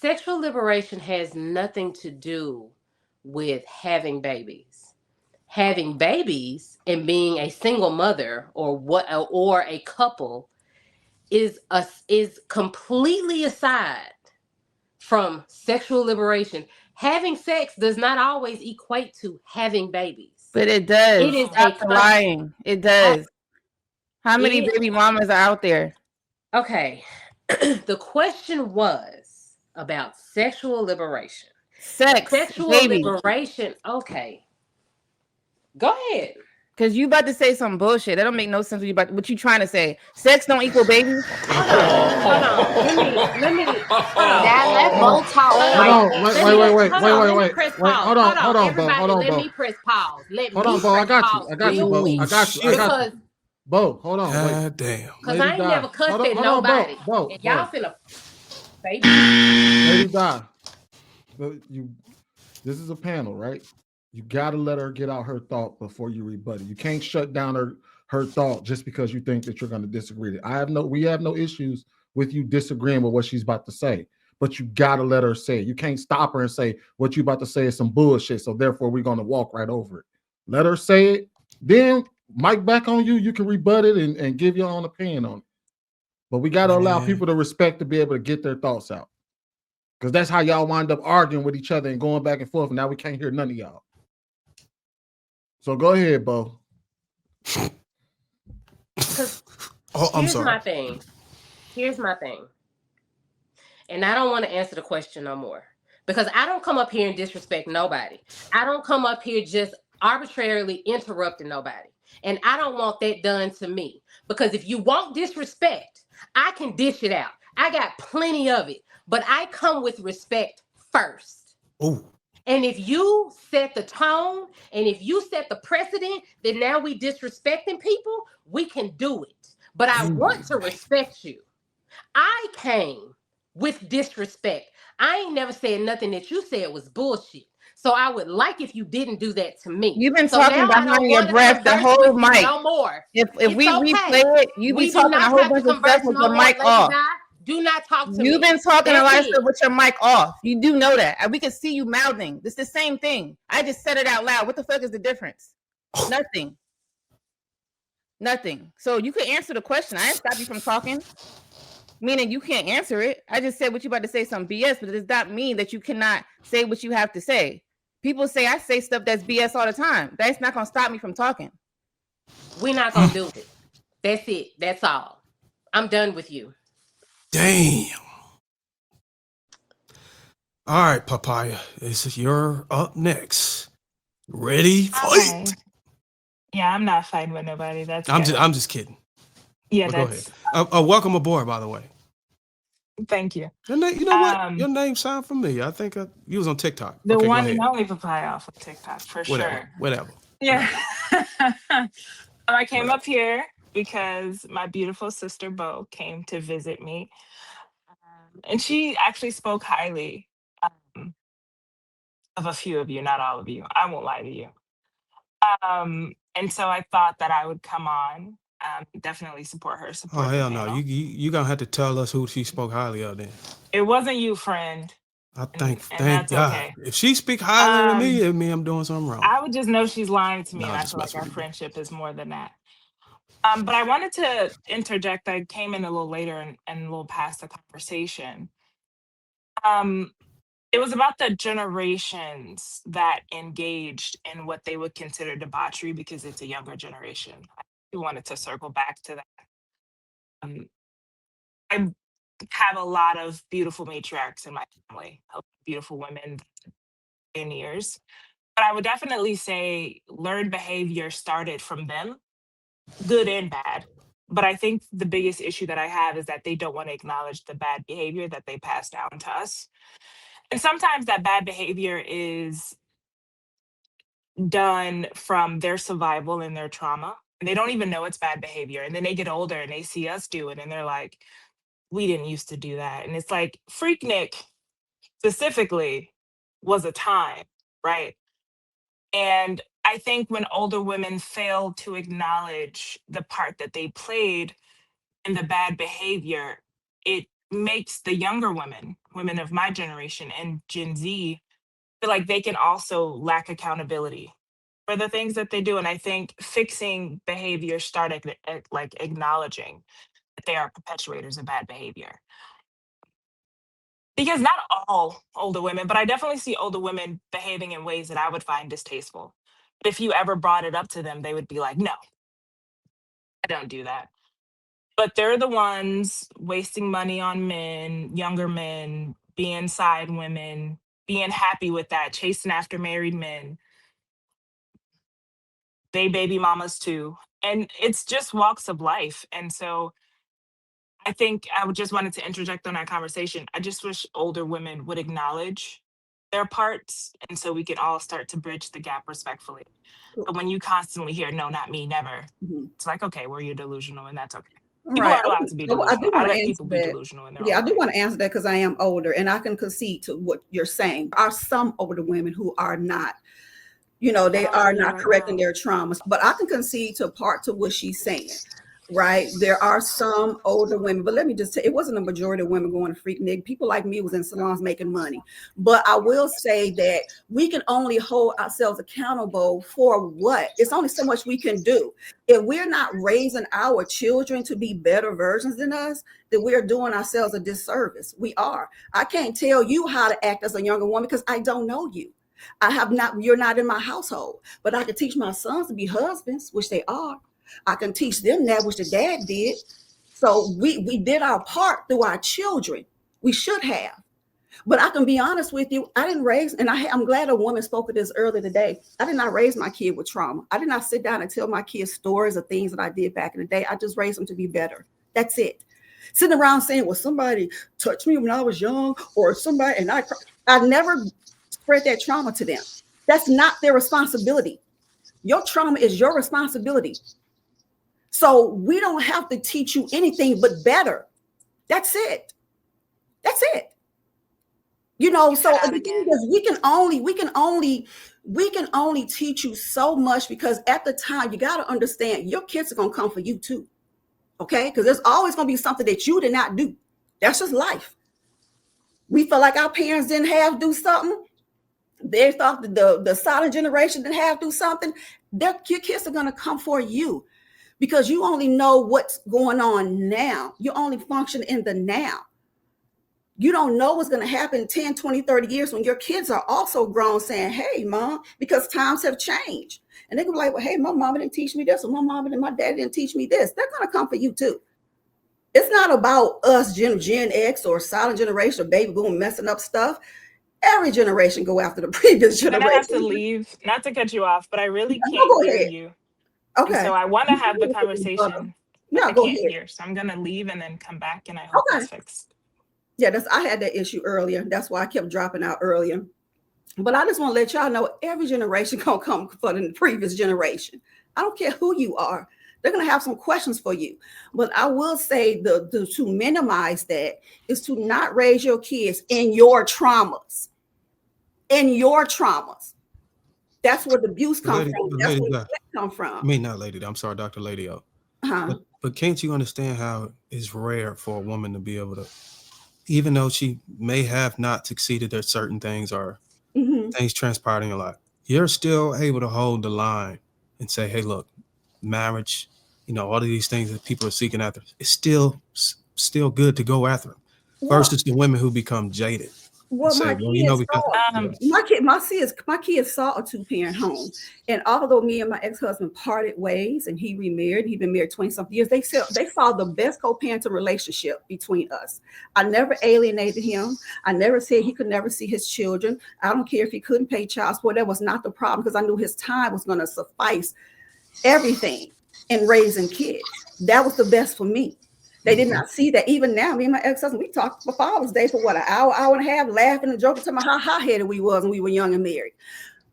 Sexual liberation has nothing to do with having babies. Having babies and being a single mother or a couple is completely aside from sexual liberation. Having sex does not always equate to having babies. But it does. It is Stop lying. It does. How many baby mamas are out there? Okay. The question was about sexual liberation. Sexual baby. liberation. Okay. Go ahead. Because you about to say some bullshit. That don't make no sense what you trying to say. Sex don't equal baby. Hold on. Let me Now let Bo talk. Wait. Hold on, everybody. Let me press pause. Hold on, Bo. I got you, Bo. I got you. Bo, hold on. God damn. Because I ain't never cussed at nobody. Bo, and y'all finna baby. Lady Di. This is a panel, right? You gotta let her get out her thought before you rebut it. You can't shut down her thought just because you think that you're gonna disagree. We have no issues with you disagreeing with what she's about to say, but you gotta let her say it. You can't stop her and say what you about to say is some bullshit, so therefore we're gonna walk right over it. Let her say it, then mic back on you. You can rebut it and give your own opinion on it. But we got to allow people to respect to be able to get their thoughts out. Because that's how y'all wind up arguing with each other and going back and forth. And now we can't hear none of y'all. So go ahead, Bo. I'm sorry. Here's my thing. And I don't want to answer the question no more. Because I don't come up here and disrespect nobody. I don't come up here just arbitrarily interrupting nobody. And I don't want that done to me. Because if you want disrespect, I can dish it out. I got plenty of it. But I come with respect first. Ooh. And if you set the tone and if you set the precedent, then now we disrespecting people, we can do it. But I want to respect you. I came with disrespect. I ain't never said nothing that you said was bullshit. So I would like if you didn't do that to me. You've been talking behind your breath the whole mic. No more. If we replay it, you be talking a whole bunch of stuff with your mic off. Do not talk to me. You've been talking a lot of stuff with your mic off. You do know that. And we can see you mouthing. It's the same thing. I just said it out loud. What the fuck is the difference? Nothing. So you can answer the question. I didn't stop you from talking. Meaning you can't answer it. I just said what you about to say some BS, but it does not mean that you cannot say what you have to say. People say I say stuff that's BS all the time. That's not going to stop me from talking. We're not going to do it. That's it. That's all. I'm done with you. Damn. All right, Papaya. You're up next. Ready? Fight. Okay. Yeah, I'm not fighting with nobody. I'm just kidding. Yeah, go ahead. Welcome aboard, by the way. Thank you. You know what? Your name sounds familiar. I think you was on TikTok. The one and only Papaya off of TikTok, for sure. Whatever. Yeah. I came up here because my beautiful sister Bo came to visit me. And she actually spoke highly of a few of you, not all of you. I won't lie to you. And so I thought that I would come on, definitely support her. Oh, hell no. You going to have to tell us who she spoke highly of then. It wasn't you, friend. I thank God. Okay. If she speak highly of me, it means I'm doing something wrong. I would just know she's lying to me, and I feel like our friendship is more than that. But I wanted to interject. I came in a little later and a little past the conversation. It was about the generations that engaged in what they would consider debauchery because it's a younger generation. I wanted to circle back to that. I have a lot of beautiful matriarchs in my family, beautiful women, pioneers. But I would definitely say learned behavior started from them, good and bad. But I think the biggest issue that I have is that they don't want to acknowledge the bad behavior that they passed down to us. And sometimes that bad behavior is done from their survival and their trauma. And they don't even know it's bad behavior. And then they get older and they see us do it. And they're like, we didn't used to do that. And it's like Freaknik specifically was a time, right? And I think when older women fail to acknowledge the part that they played in the bad behavior, it makes the younger women of my generation and Gen Z, feel like they can also lack accountability for the things that they do. And I think fixing behavior started like acknowledging that they are perpetuators of bad behavior. Because not all older women, but I definitely see older women behaving in ways that I would find distasteful. But if you ever brought it up to them, they would be like, no, I don't do that. But they're the ones wasting money on men, younger men, being side women, being happy with that, chasing after married men. They baby mamas too. And it's just walks of life. And so I think I would just wanted to interject on that conversation. I just wish older women would acknowledge their parts. And so we can all start to bridge the gap respectfully. But when you constantly hear, no, not me, never, it's like, okay, well, you're delusional and that's okay. People Right. are allowed to be I delusional. do I want to let answer people be that. delusional in their Yeah, I own do way. want to answer that because I am older and I can concede to what you're saying. There are some older women who are not, they are not correcting their traumas, but I can concede to part to what she's saying. Right. There are some older women, but let me just say it wasn't a majority of women going to Freaknik. People like me was in salons making money. But I will say that we can only hold ourselves accountable for what? It's only so much we can do. If we're not raising our children to be better versions than us, then we're doing ourselves a disservice. We are. I can't tell you how to act as a younger woman because I don't know you. You're not in my household, but I can teach my sons to be husbands, which they are. I can teach them that, which the dad did. So we did our part through our children. We should have. But I can be honest with you, I didn't raise, and I'm glad a woman spoke of this earlier today. I did not raise my kid with trauma. I did not sit down and tell my kids stories of things that I did back in the day. I just raised them to be better. That's it. Sitting around saying, well, somebody touched me when I was young, or somebody, and I never spread that trauma to them. That's not their responsibility. Your trauma is your responsibility. So we don't have to teach you anything but better. That's it. That's it. So the thing is, we can only teach you so much because at the time you got to understand your kids are going to come for you too. Okay? Because there's always going to be something that you did not do. That's just life. We feel like our parents didn't have to do something. They thought that the silent generation didn't have to do something. Your kids are going to come for you. Because you only know what's going on now. You only function in the now. You don't know what's going to happen 10, 20, 30 years when your kids are also grown saying, hey, mom, because times have changed. And they can be like, well, hey, my mama didn't teach me this, or my mama and my dad didn't teach me this. They're going to come for you too. It's not about us, Gen X or silent generation or baby boom messing up stuff. Every generation go after the previous generation. I have to leave, not to cut you off, but I really can't hear you. Okay. And so I want to have the conversation. Yeah, I go can't ahead. hear, so I'm gonna leave and then come back, and I hope it's fixed. Yeah, I had that issue earlier. That's why I kept dropping out earlier. But I just want to let y'all know every generation gonna come for the previous generation. I don't care who you are. They're gonna have some questions for you. But I will say to minimize that is to not raise your kids in your traumas. In your traumas. That's where the abuse comes from. That's where the come from. I mean, not Lady. I'm sorry, Dr. Lady. But can't you understand how it's rare for a woman to be able to, even though she may have not succeeded at certain things or things transpired in your life, you're still able to hold the line and say, hey, look, marriage, all of these things that people are seeking after, it's still good to go after them versus the women who become jaded. Well, my kids saw a two-parent home, and although me and my ex-husband parted ways and he remarried, he'd been married 20-something years, they saw the best co-parenting relationship between us. I never alienated him. I never said he could never see his children. I don't care if he couldn't pay child support. That was not the problem because I knew his time was going to suffice everything in raising kids. That was the best for me. They did not see that. Even now, me and my ex-husband, we talked for Father's Day for what, an hour and a half, laughing and joking, talking about how hot-headed we was when we were young and married.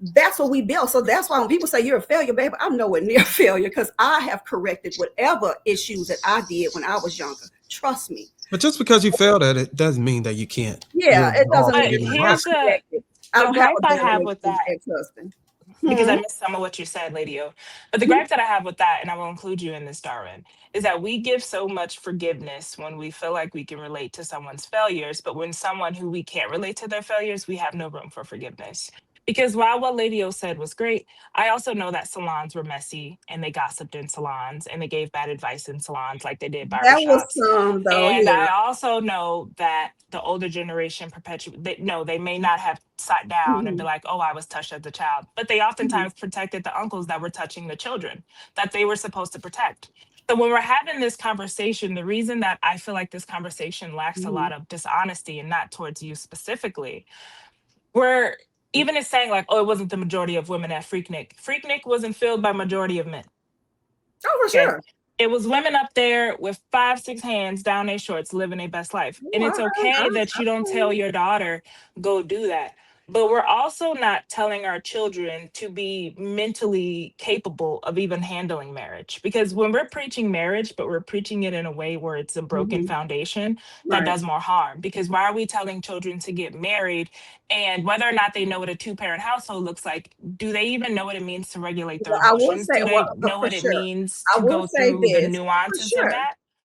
That's what we built. So that's why when people say you're a failure, baby, I'm nowhere near a failure because I have corrected whatever issues that I did when I was younger. Trust me. But just because you failed at it doesn't mean that you can't. Yeah, it doesn't mean here's the gripe I have with that. Ex-husband. because I missed some of what you said, Lady O. But the gripe that I have with that, and I will include you in this, Darwin, is that we give so much forgiveness when we feel like we can relate to someone's failures, but when someone who we can't relate to their failures, we have no room for forgiveness. Because while what Lady O said was great, I also know that salons were messy and they gossiped in salons and they gave bad advice in salons like they did That was barbershops. some though, And yeah. I also know that the older generation they may not have sat down and be like, oh, I was touched as a child, but they oftentimes protected the uncles that were touching the children that they were supposed to protect. So when we're having this conversation, the reason that I feel like this conversation lacks a lot of dishonesty, and not towards you specifically, we're even it's saying like, oh, it wasn't the majority of women at Freaknik. Freaknik wasn't filled by majority of men. Oh, for Okay. sure. It was women up there with 5-6 hands down their shorts living their best life. And it's okay that you don't tell your daughter, go do that. But we're also not telling our children to be mentally capable of even handling marriage. Because when we're preaching marriage, but we're preaching it in a way where it's a broken foundation, that does more harm. Because why are we telling children to get married? And whether or not they know what a 2-parent household looks like, do they even know what it means to regulate their I will emotions? say, Do they know for what it sure. means I to will go say through the this, for nuances of sure. that?